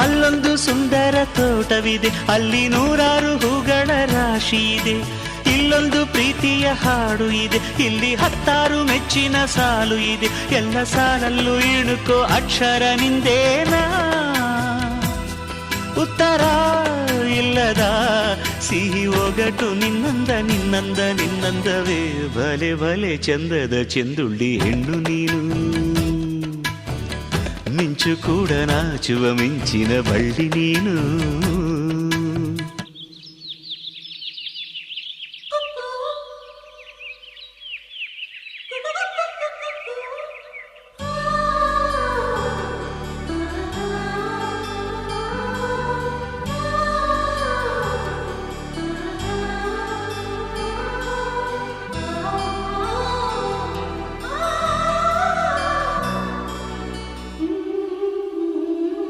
ಅಲ್ಲೊಂದು ಸುಂದರ ತೋಟವಿದೆ, ಅಲ್ಲಿ ನೂರಾರು ಹೂಗಳ ರಾಶಿ ಇದೆ. ಇಲ್ಲೊಂದು ಪ್ರೀತಿಯ ಹಾಡು ಇದೆ, ಇಲ್ಲಿ 10 ಮೆಚ್ಚಿನ ಸಾಲು ಇದೆ. ಎಲ್ಲ ಸಾಲಲ್ಲೂ ಇಣುಕೋ ಅಕ್ಷರ ನಿಂದೇನಾ? ಉತ್ತರ ಇಲ್ಲದ ಸಿಹಿ ಒಗಟು ನಿನ್ನಂದ ನಿನ್ನಂದ ನಿನ್ನಂದವೇ. ಬಲೆ ಬಲೆ ಚಂದದ ಚೆಂದುಳ್ಳಿ ಹೆಣ್ಣು ನೀನು, ಮಿಂಚು ಕೂಡ ನಾಚುವ ಮಿಂಚಿನ ಬಳ್ಳಿ ನೀನು.